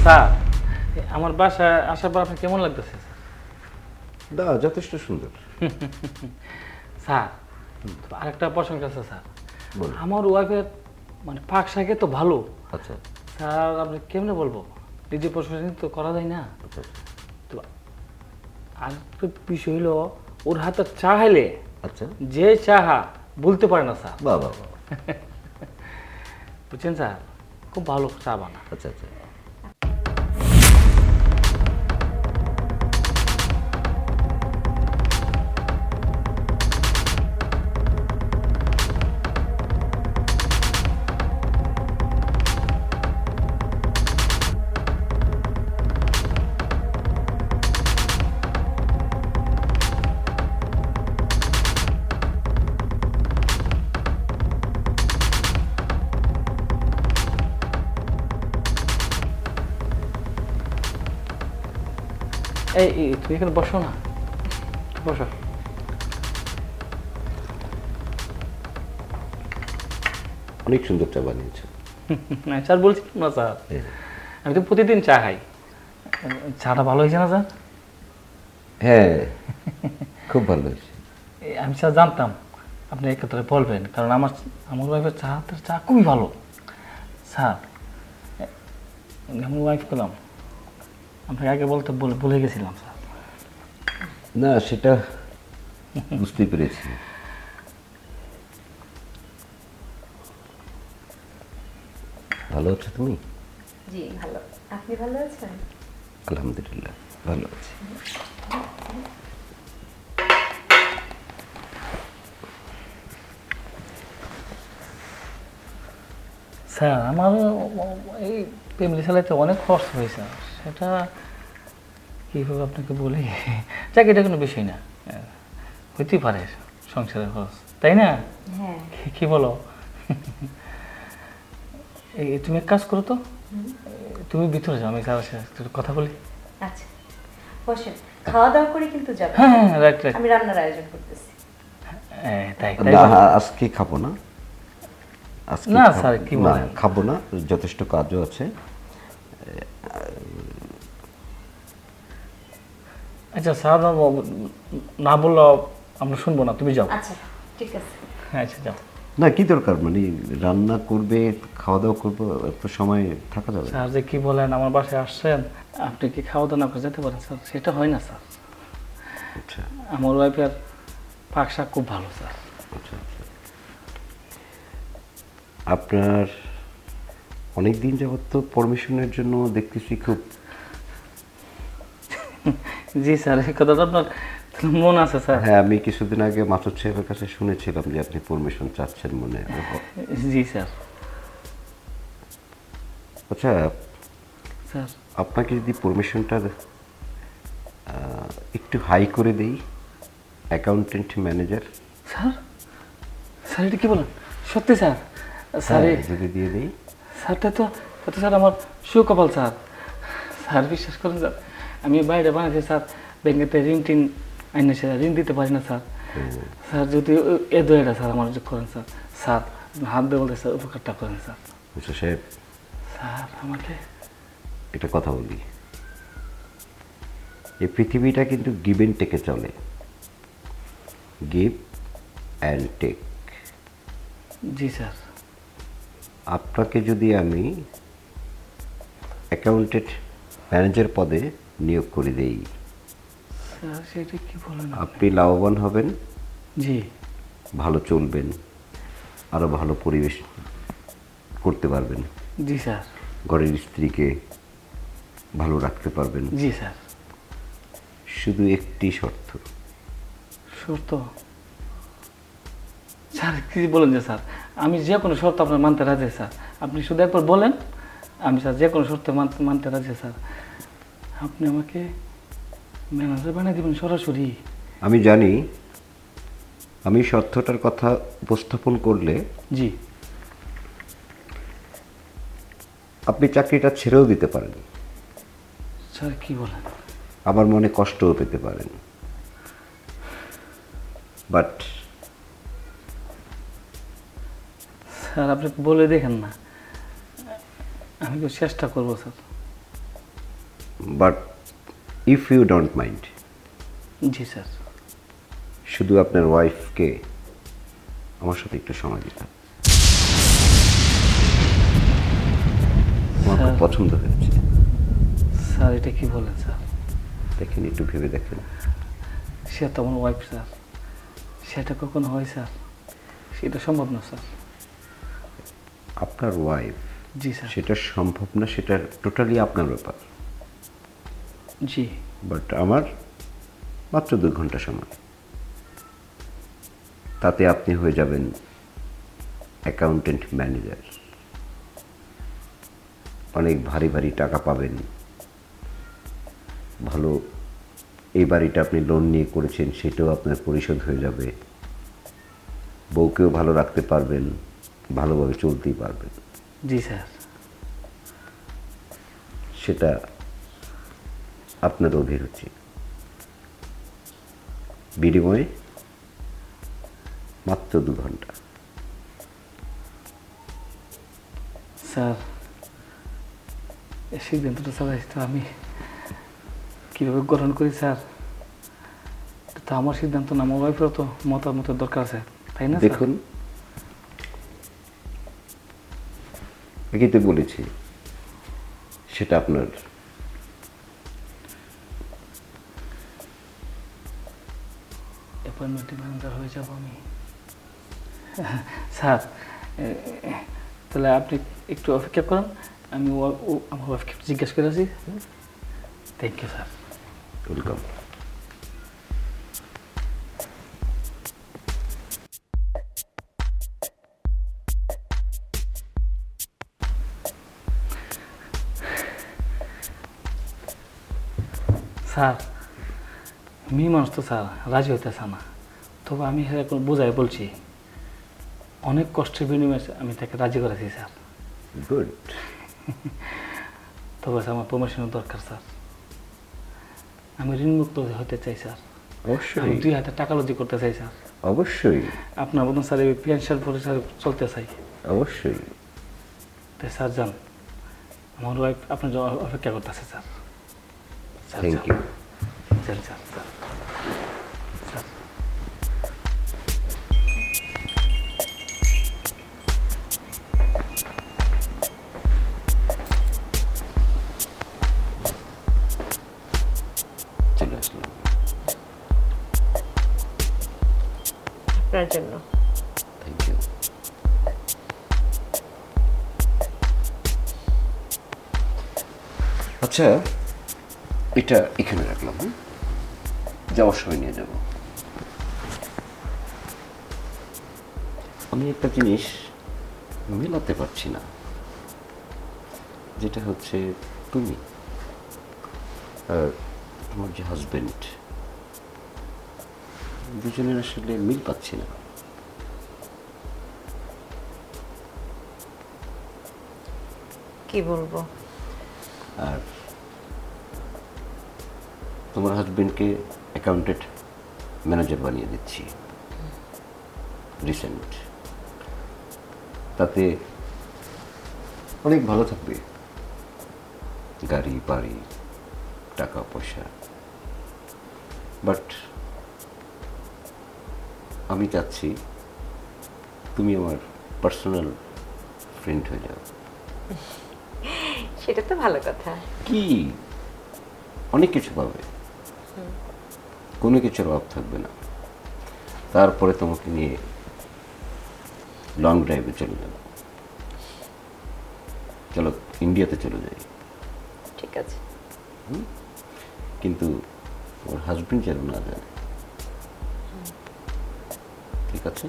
Sir আমার বাসায় আসার পর আপনার কেমন লাগতেছে না, যথেষ্ট সুন্দর। স্যার? আরেকটা প্রসঙ্গ আছে স্যার, বলুন। আমার ওয়াইফের মানে পাক শাকে তো ভালো আচ্ছা স্যার, আপনি কেমনে বলবো, নিজে প্রশংসা তো করা যায় না। আচ্ছা তো আর তো বিষয় হলো ওর হাতে চা খাইলে আচ্ছা। যে চাহা বলতে পারে না স্যার, বাহ বাহ বাহ। বুঝছেন স্যার, খুব ভালো চা বানা। আচ্ছা আচ্ছা। এই তুই এখানে বসো না, বসো। অনেক সুন্দর চা বানিয়েছো। না স্যার বলছিলাম না স্যার, আমি তো প্রতিদিন চা খাই। চাটা ভালো হয়েছে না স্যার? হ্যাঁ, খুব ভালো হয়েছে। আমি স্যার জানতাম আপনি এই কথাটা বলবেন, কারণ আমার আমার ওয়াইফের চা খুবই ভালো স্যার। আমি ওয়াইফ করলাম, আপনাকে আগে বলতে ভুলে গেছিলাম স্যার। না, সেটা বুঝতে পেরেছি। ভালো আছো তুমি? জি ভালো। আপনি ভালো আছেন? আলহামদুলিল্লাহ ভালো আছি। স্যার আমার এই ফ্যামিলি চালাইতে অনেক খরচ হয়েছে, সেটা কীভাবে আপনাকে বলি, যাক এটা কোনো বিষয় না, হইতেই পারে সংসারের খরচ, তাই না? হ্যাঁ। কি বলো? এই তুমি এক কাজ করো তো, তুমি ভিতরে যাও, আমি স্যারের সাথে একটু কথা বলি। আচ্ছা বসেন, খাওয়া দাওয়া করে কিন্তু যাবেন। হ্যাঁ হ্যাঁ রাইট রাইট, আমি রান্নার আয়োজন করতেছি। তাই না, তাই আজকে খাবো না। আজকে না, স্যার, কি না, বলেন? খাবো না, যথেষ্ট কাজও আছে। আচ্ছা স্যার না বললো আমরা শুনবো না, তুমি যাও। আচ্ছা ঠিক আছে। আচ্ছা যাও। না, কি দরকার, মানে রান্না করবে, খাওয়া দাওয়া করবো, একটু সময় থাকা যাবে। স্যার যে কি বলেন, আমার বাসায় আসছেন, আপনি কি খাওয়া দাওয়া না করে যেতে পারেন স্যার? সেটা হয় না স্যার। আচ্ছা আমার ওয়াইফের পাক শাক খুব ভালো স্যার। আচ্ছা আচ্ছা। আপনার অনেক দিন যাবত তো পারমিশনের জন্য দেখতেছি খুব। জি স্যার, এই কথাটা আপনার মন আছে স্যার? হ্যাঁ, আমি কিছুদিন আগে মাসুদ সাহেবের কাছে শুনেছিলাম যে আপনি পারমিশন চাচ্ছেন মনে হয়। জি স্যার। আচ্ছা, স্যার আপনাকে যদি পারমিশনটা একটু হাই করে দেই, অ্যাকাউন্টেন্ট ম্যানেজার। স্যার, স্যার এটা কি বলেন? সত্যি স্যার? স্যার যদি দিয়ে দিই। স্যারটা তো তো স্যার আমার সুকপাল স্যার। স্যার বিশ্বাস করেন স্যার, আমি বাইরে বানাচ্ছি স্যার, ব্যাংকেতে ঋণ টিন আইনে স্যার, ঋণ দিতে পারি না স্যার। স্যার যদি এ দোয়াটা স্যার আমার যে করেন স্যার, স্যার হাত দিয়ে বলতে স্যার উপকারটা করেন স্যার। মিস্টার সাহেব, স্যার আমাকে একটা কথা বলি, এই পৃথিবীটা কিন্তু গিভ অ্যান্ড টেকে চলে। Give and take. জি স্যার। আপনাকে যদি আমি অ্যাকাউন্টেন্ট ম্যানেজার পদে নিয়োগ করে দেই, স্যার সেটা কি বলেন? আপনি লাভবান হবেন, জি ভালো চলবেন, আরও ভালো পরিবেশ করতে পারবেন, জি স্যার। ঘরের স্ত্রীকে ভালো রাখতে পারবেন। জি স্যার। শুধু একটি শর্ত। শর্ত? স্যার কি বলেন যে স্যার, আমি যে কোনো শর্ত আপনার মানতে রাজি স্যার, আপনি শুধু একবার বলেন, আমি স্যার যে কোনো শর্ত মানতে রাজি স্যার। আপনি আমাকে ম্যানেজার বানিয়ে দেবেন সরাসরি? আমি জানি, আমি শর্তটার কথা উপস্থাপন করলে জি। আপনি চাকরিটা ছেড়েও দিতে পারেন, স্যার কি বলেন? আমার মনে কষ্টও পেতে পারেন, বাট স্যার আপনি বলে দেখেন না, আমি তো চেষ্টা করবো sir. But if you don't mind, জি স্যার। শুধু আপনার ওয়াইফকে আমার সাথে একটু সময় দিতাম। আমার খুব স্যার। পছন্দ হয়েছে। স্যার এটা কি বলেন স্যার? দেখেন, একটু ভেবে দেখেন। সে তো আমার ওয়াইফ স্যার, সেটা কখনো হয় স্যার? সেটা সম্ভব না স্যার। আপনার ওয়াইফ, জি স্যার। সেটা সম্ভব না, সেটা টোটালি আপনার ব্যাপার। জি বাট আমার মাত্র 2 ঘন্টা সময়, তাতে আপনি হয়ে যাবেন অ্যাকাউন্টেন্ট ম্যানেজার। অনেক ভারী ভারী টাকা পাবেন, ভালো। এই বাড়িটা আপনি লোন নিয়ে করেছেন, সেটাও আপনার পরিশোধ হয়ে যাবে। বউকেও ভালো রাখতে পারবেন, ভালোভাবে চলতেই পারবেন। জি স্যার। সেটা আপনার অভিরুচি। বিনিময়ে মাত্র 2 ঘন্টা। স্যার এই সিদ্ধান্তটা চালাইছি তো আমি কীভাবে গ্রহণ করি স্যার? এটা তো আমার সিদ্ধান্ত না, আমার ওয়াইফেরও তো মতামতের দরকার আছে, তাই না স্যার? দেখুন, আগেই তো বলেছি, সেটা আপনার। অ্যাপয়েন্টমেন্টে ম্যানেজার হয়ে যাব আমি। স্যার তাহলে আপনি একটু অপেক্ষা করুন, আমি আমার ওয়াইফকে জিজ্ঞেস করে আছি। Thank you sir. Welcome. Sir মেয়ে মানুষ তো স্যার রাজি হইতেছে না, তবে আমি এখন বোঝাই বলছি, অনেক কষ্টের বিনিময়ে আমি তাকে রাজি করেছি স্যার। গুড। তবে স্যার আমার প্রমোশনের দরকার স্যার। আমি ঋণমুক্ত হতে চাই স্যার। আমি অবশ্যই 2 হাতে টাকা লজি করতে চাই স্যার। অবশ্যই আপনার মতন স্যার এই পেনশন পরে স্যার চলতে চাই। অবশ্যই। তাই স্যার যান, আমার ওয়াইফ আপনার জন্য অপেক্ষা করতেছে স্যার। স্যার থ্যাংক যান। You. Sir sir sir sir. চলে আসলাম। আপনার জন্য। Thank you. আচ্ছা, এটা এখানে রাখলাম। যাওয়ার সময় নিয়ে যাব। আমি একটা জিনিস মেলাতে পারছি না, যেটা হচ্ছে তুমি আর আমার যে হাজবেন্ড, দুজনের আসলে মিল পাচ্ছি না। কি বলবো? আর তোমার হাজবেন্ডকে অ্যাকাউন্টেন্ট ম্যানেজার বানিয়ে দিচ্ছি রিসেন্ট। তাতে অনেক ভালো থাকবে, গাড়ি বাড়ি টাকা পয়সা। বাট আমি চাচ্ছি তুমি আমার পার্সোনাল ফ্রেন্ড হয়ে যাও। সেটা তো ভালো কথা। কি, অনেক কিছু পাবে, কোনো কিছুর অভাব থাকবে না। তারপরে তোমাকে নিয়ে লং ড্রাইভে চলে যাব। চলো ইন্ডিয়াতে চলে যাই, ঠিক আছে। কিন্তু ওর হাজবেন্ড যেন না জানে। ঠিক আছে?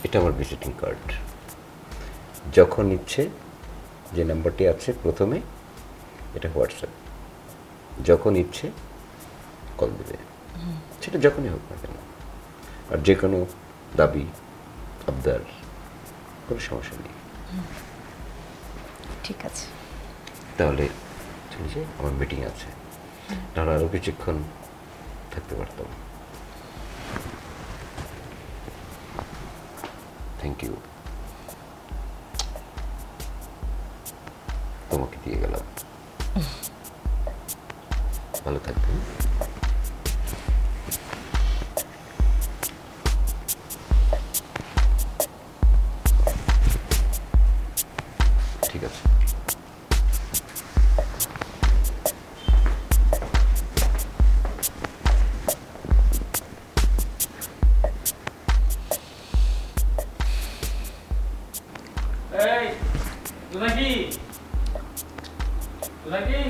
এটা আমার ভিজিটিং কার্ড। যখন ইচ্ছে যে নাম্বারটি আছে প্রথমে এটা হোয়াটসঅ্যাপ, যখন ইচ্ছে কল দেবে, সেটা যখনই হোক না কেন। আর যে কোনো দাবি আবদার কোনো সমস্যা নেই। ঠিক আছে। তাহলে চলে যাই, আমার মিটিং আছে, নাহলে আরও কিছুক্ষণ থাকতে পারতাম। থ্যাংক ইউ, তোমাকে দিয়ে গেলাম, ভালো থাকবেন। ঠিক আছে। এই জোনাকি, জোনাকি,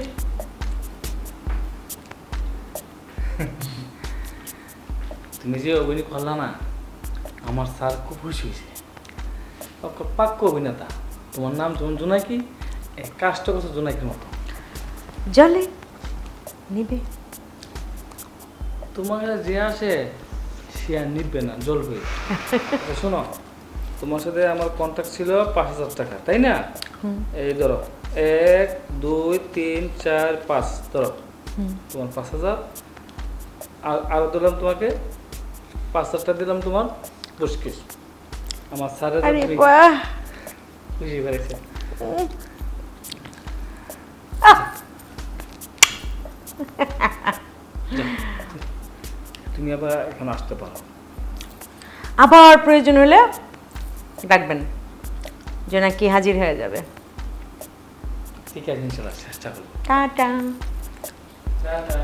তুমি যে অভিনয় করলা না, আমার স্যার খুব খুশি হয়েছে। পাক্ক অভিনেতা। তোমার নাম যেমন জোনাকি, এই কাজটা করছো জোনাকির মতো। জলে নিবে। তোমাকে যে আসে সে আর নিবে না, জ্বলবে। আচ্ছা, শোনো, তোমার সাথে আমার কন্ট্যাক্ট ছিল 5,000 টাকা, তাই না? এই ধরো 1 2 3 4 5, ধরো তোমার 5,000, আর আরো দিলাম তোমাকে 5,000 টাকা দিলাম তোমার পুরস্কার। আমার স্যারের আরে তুমি বাহ, খুশি হয়েছে। তুমি আবার এখন আসতে পারো। আবার প্রয়োজন হলে ডাকবেন, জোনাকি হাজির হয়ে যাবে। ঠিক আছে, ইনশাল্লাহ চেষ্টা করবো। টাটা। টাটা।